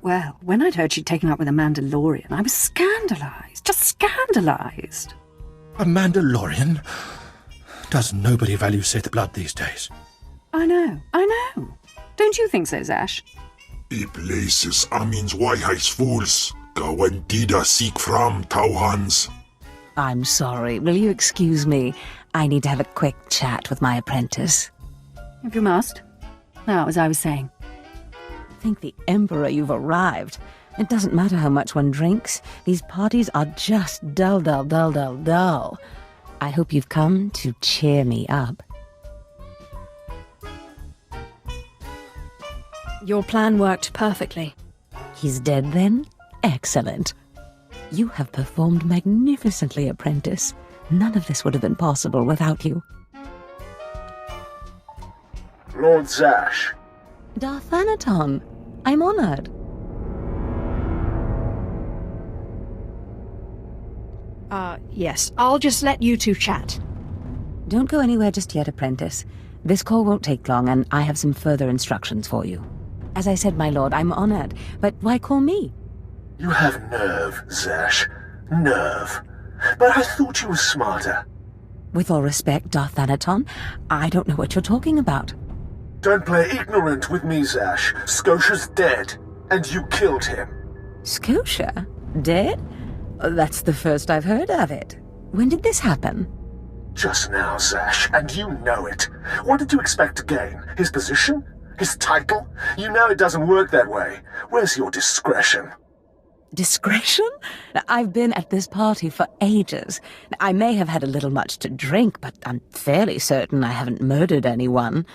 Well, when I'd heard she'd taken up with a Mandalorian, I was scandalized. Just scandalized. A Mandalorian? Does nobody value Sith blood these days? I know. Don't you think so, Zash? I places amins wise fools. Gawendida seek from Tauhans. I'm sorry, will you excuse me? I need to have a quick chat with my apprentice. If you must. Now, as I was saying. Thank the Emperor you've arrived. It doesn't matter how much one drinks. These parties are just dull. I hope you've come to cheer me up. Your plan worked perfectly. He's dead then? Excellent. You have performed magnificently, apprentice. None of this would have been possible without you. Lord Zash. Thanaton, I'm honored. Yes, I'll just let you two chat. Don't go anywhere just yet, apprentice. This call won't take long, and I have some further instructions for you. As I said, my lord, I'm honored, but why call me? You have nerve, Zash. Nerve. But I thought you were smarter. With all respect, Thanaton, I don't know what you're talking about. Don't play ignorant with me, Zash. Scotia's dead, and you killed him. Scotia? Dead? That's the first I've heard of it. When did this happen? Just now, Zash, and you know it. What did you expect to gain? His position? His title? You know it doesn't work that way. Where's your discretion? Discretion? I've been at this party for ages. I may have had a little much to drink, but I'm fairly certain I haven't murdered anyone.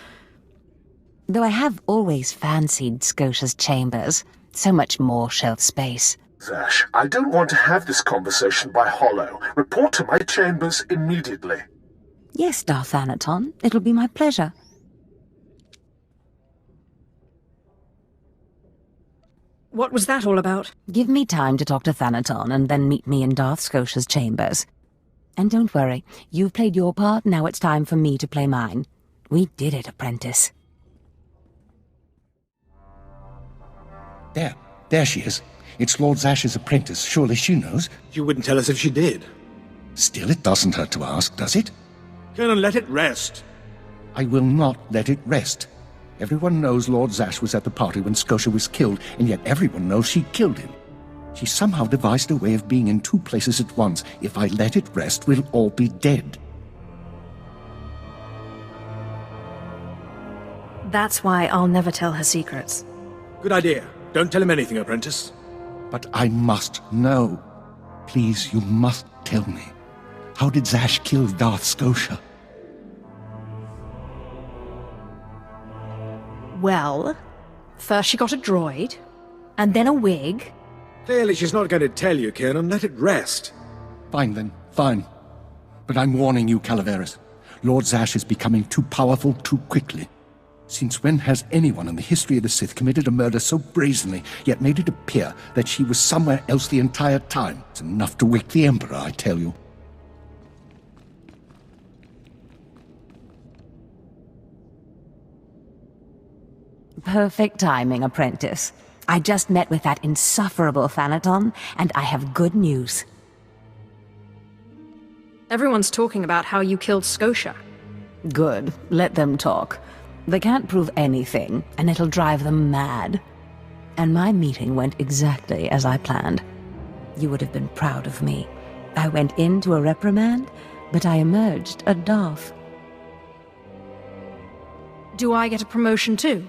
Though I have always fancied Scotia's chambers. So much more shelf space. Zash, I don't want to have this conversation by hollow. Report to my chambers immediately. Yes, Thanaton. It'll be my pleasure. What was that all about? Give me time to talk to Thanaton, and then meet me in Darth Scotia's chambers. And don't worry, you've played your part, now it's time for me to play mine. We did it, apprentice. There she is. It's Lord Zash's apprentice. Surely she knows. You wouldn't tell us if she did. Still, it doesn't hurt to ask, does it? Colonel, let it rest. I will not let it rest. Everyone knows Lord Zash was at the party when Scotia was killed, and yet everyone knows she killed him. She somehow devised a way of being in two places at once. If I let it rest, we'll all be dead. That's why I'll never tell her secrets. Good idea. Don't tell him anything, apprentice. But I must know. Please, you must tell me. How did Zash kill Darth Scotia? Well, first she got a droid, and then a wig. Clearly she's not going to tell you, Colonel. Let it rest. Fine then, fine. But I'm warning you, Calaveras. Lord Zash is becoming too powerful too quickly. Since when has anyone in the history of the Sith committed a murder so brazenly, yet made it appear that she was somewhere else the entire time? It's enough to wake the Emperor, I tell you. Perfect timing, apprentice. I just met with that insufferable Thanaton, and I have good news. Everyone's talking about how you killed Scotia. Good. Let them talk. They can't prove anything, and it'll drive them mad. And my meeting went exactly as I planned. You would have been proud of me. I went into a reprimand, but I emerged a Darth. Do I get a promotion too?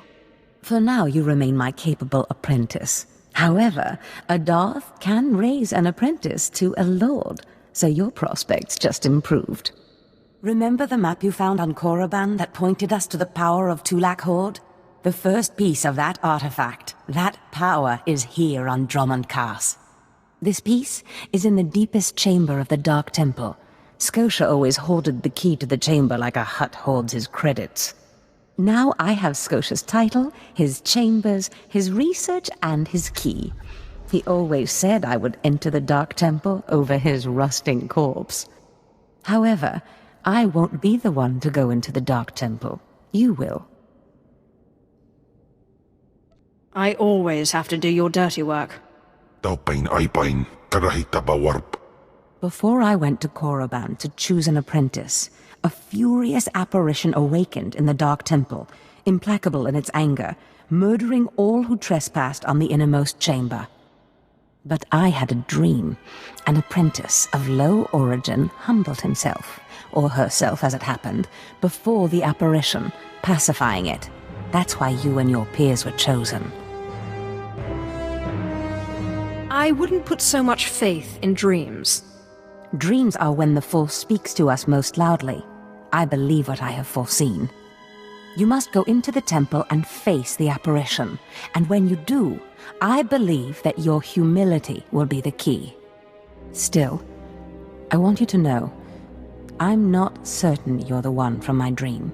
For now, you remain my capable apprentice. However, a Darth can raise an apprentice to a lord, so your prospects just improved. Remember the map you found on Korriban that pointed us to the power of Tulak Horde? The first piece of that artifact, that power, is here on Dromund Kaas. This piece is in the deepest chamber of the Dark Temple. Scotia always hoarded the key to the chamber like a Hutt hoards his credits. Now I have Scotia's title, his chambers, his research, and his key. He always said I would enter the Dark Temple over his rusting corpse. However, I won't be the one to go into the Dark Temple. You will. I always have to do your dirty work. Taupain aipain, karahita bawarp. Before I went to Korriban to choose an apprentice, a furious apparition awakened in the Dark Temple, implacable in its anger, murdering all who trespassed on the innermost chamber. But I had a dream. An apprentice of low origin humbled himself, or herself as it happened, before the apparition, pacifying it. That's why you and your peers were chosen. I wouldn't put so much faith in dreams. Dreams are when the Force speaks to us most loudly. I believe what I have foreseen. You must go into the temple and face the apparition, and when you do, I believe that your humility will be the key. Still, I want you to know, I'm not certain you're the one from my dream.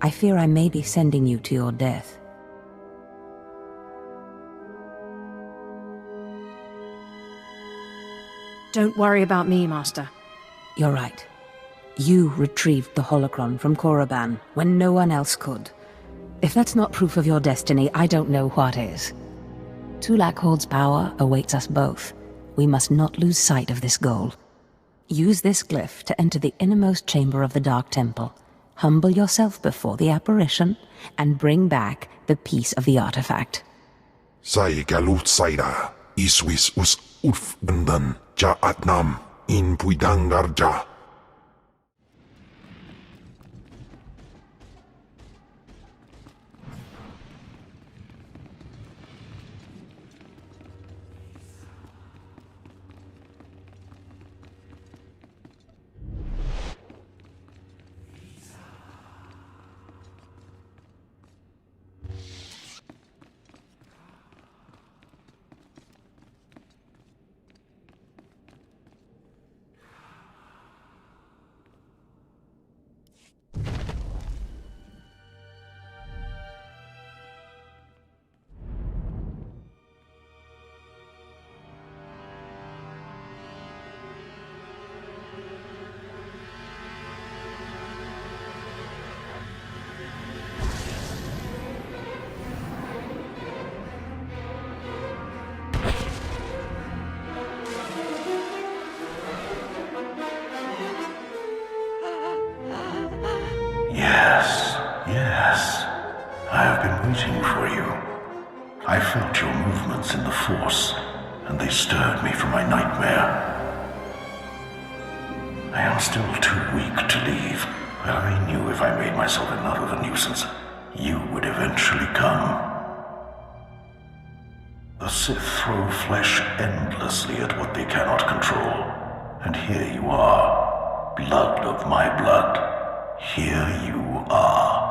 I fear I may be sending you to your death. Don't worry about me, Master. You're right. You retrieved the holocron from Korriban when no one else could. If that's not proof of your destiny, I don't know what is. Tulak Horde's power awaits us both. We must not lose sight of this goal. Use this glyph to enter the innermost chamber of the Dark Temple. Humble yourself before the apparition, and bring back the piece of the artifact. Sai galut saira, iswis us urf bendan, ja atnam, in puidangarja. Yes. I have been waiting for you. I felt your movements in the Force, and they stirred me from my nightmare. I am still too weak to leave, but I knew if I made myself enough of a nuisance, you would eventually come. The Sith throw flesh endlessly at what they cannot control, and here you are, blood of my blood. Here you are.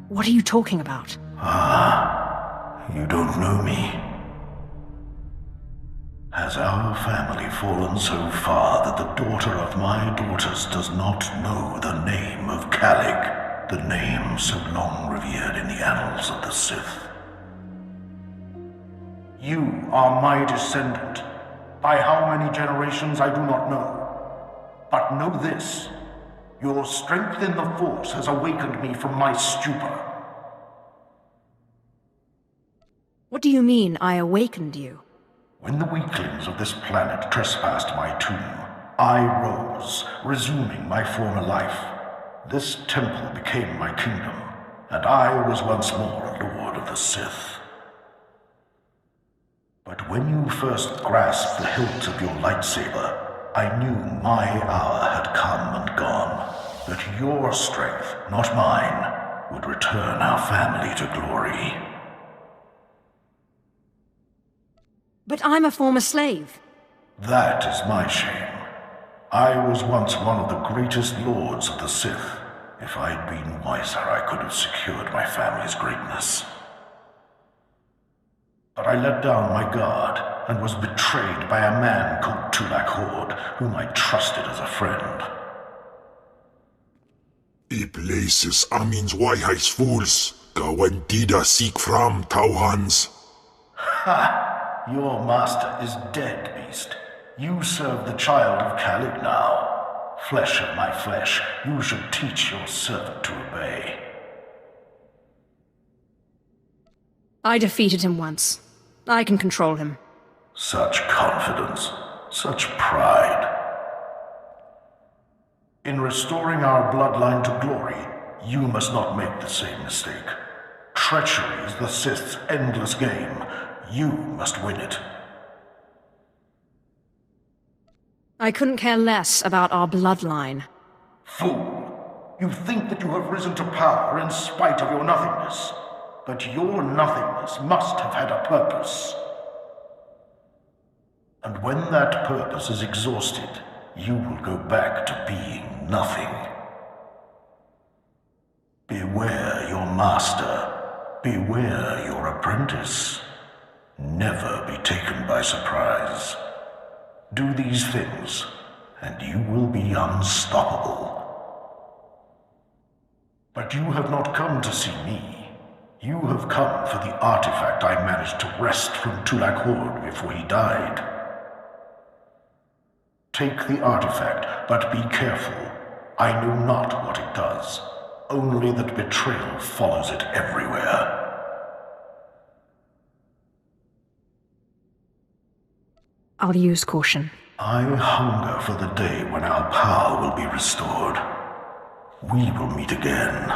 What are you talking about? You don't know me. Has our family fallen so far that the daughter of my daughters does not know the name of Kallig, the name so long revered in the annals of the Sith? You are my descendant. By how many generations I do not know. But know this. Your strength in the Force has awakened me from my stupor. What do you mean, I awakened you? When the weaklings of this planet trespassed my tomb, I rose, resuming my former life. This temple became my kingdom, and I was once more a lord of the Sith. But when you first grasped the hilt of your lightsaber, I knew my hour had come and gone, that your strength, not mine, would return our family to glory. But I'm a former slave. That is my shame. I was once one of the greatest lords of the Sith. If I'd been wiser, I could have secured my family's greatness. But I let down my guard and was betrayed by a man called Tulak Horde, whom I trusted as a friend. Places amins wajhais fools, gawantida seek from Tauhans. Ha! Your master is dead, beast. You serve the child of Kallig now. Flesh of my flesh, you should teach your servant to obey. I defeated him once. I can control him. Such confidence, such pride. In restoring our bloodline to glory, you must not make the same mistake. Treachery is the Sith's endless game. You must win it. I couldn't care less about our bloodline. Fool! You think that you have risen to power in spite of your nothingness. But your nothingness must have had a purpose. And when that purpose is exhausted, you will go back to being nothing. Beware your master. Beware your apprentice. Never be taken by surprise. Do these things, and you will be unstoppable. But you have not come to see me. You have come for the artifact I managed to wrest from Tulak Hord before he died. Take the artifact, but be careful. I know not what it does, only that betrayal follows it everywhere. I'll use caution. I hunger for the day when our power will be restored. We will meet again.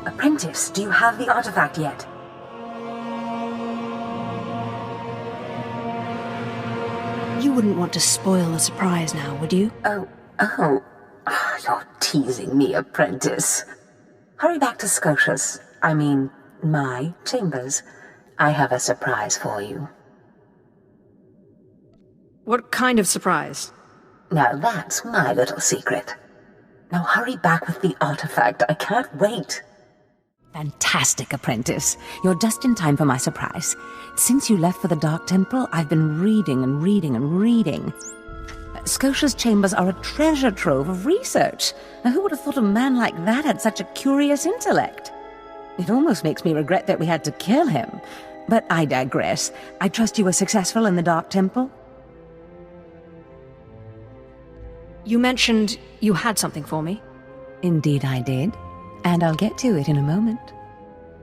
Apprentice, do you have the artifact yet? You wouldn't want to spoil the surprise now, would you? Oh. You're teasing me, apprentice. Hurry back to Scotia's. I mean, my chambers. I have a surprise for you. What kind of surprise? Now that's my little secret. Now hurry back with the artifact. I can't wait. Fantastic, apprentice. You're just in time for my surprise. Since you left for the Dark Temple, I've been reading and reading and reading. Scotia's chambers are a treasure trove of research. Now, who would have thought a man like that had such a curious intellect? It almost makes me regret that we had to kill him. But I digress. I trust you were successful in the Dark Temple? You mentioned you had something for me. Indeed I did. And I'll get to it in a moment.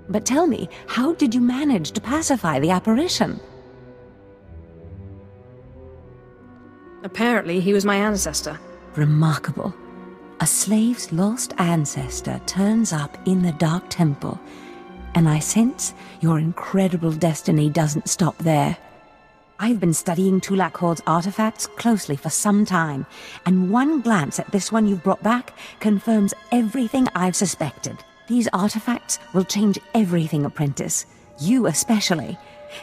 But tell me, how did you manage to pacify the apparition? Apparently, he was my ancestor. Remarkable. A slave's lost ancestor turns up in the Dark Temple, and I sense your incredible destiny doesn't stop there. I've been studying Tulak Hord's artifacts closely for some time, and one glance at this one you've brought back confirms everything I've suspected. These artifacts will change everything, apprentice. You especially.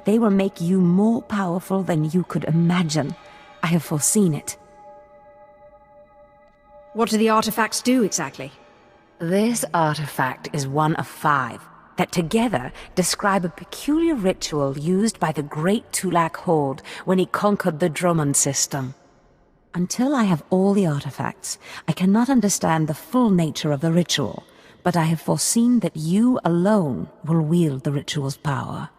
They will make you more powerful than you could imagine. I have foreseen it. What do the artifacts do exactly? This artifact is one of 5 that together describe a peculiar ritual used by the great Tulak Hord when he conquered the Dromund system. Until I have all the artifacts, I cannot understand the full nature of the ritual, but I have foreseen that you alone will wield the ritual's power.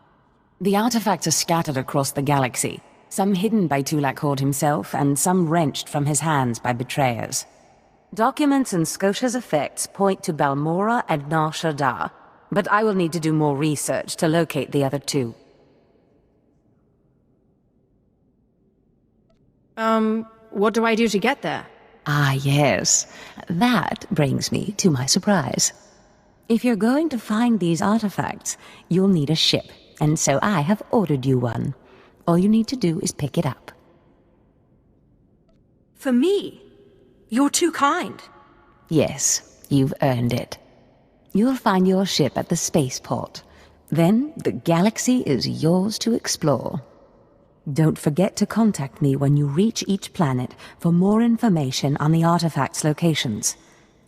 The artifacts are scattered across the galaxy, some hidden by Tulak Hord himself, and some wrenched from his hands by betrayers. Documents and Scotia's effects point to Balmora and Nar Shaddaa, but I will need to do more research to locate the other 2. What do I do to get there? Ah, yes. That brings me to my surprise. If you're going to find these artifacts, you'll need a ship, and so I have ordered you one. All you need to do is pick it up. For me? You're too kind. Yes, you've earned it. You'll find your ship at the spaceport. Then the galaxy is yours to explore. Don't forget to contact me when you reach each planet for more information on the artifacts' locations.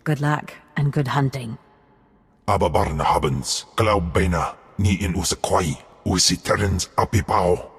Good luck and good hunting. Aber Barnahabens, glaub beina, nie in usse Quai, usse Terrens Apipau.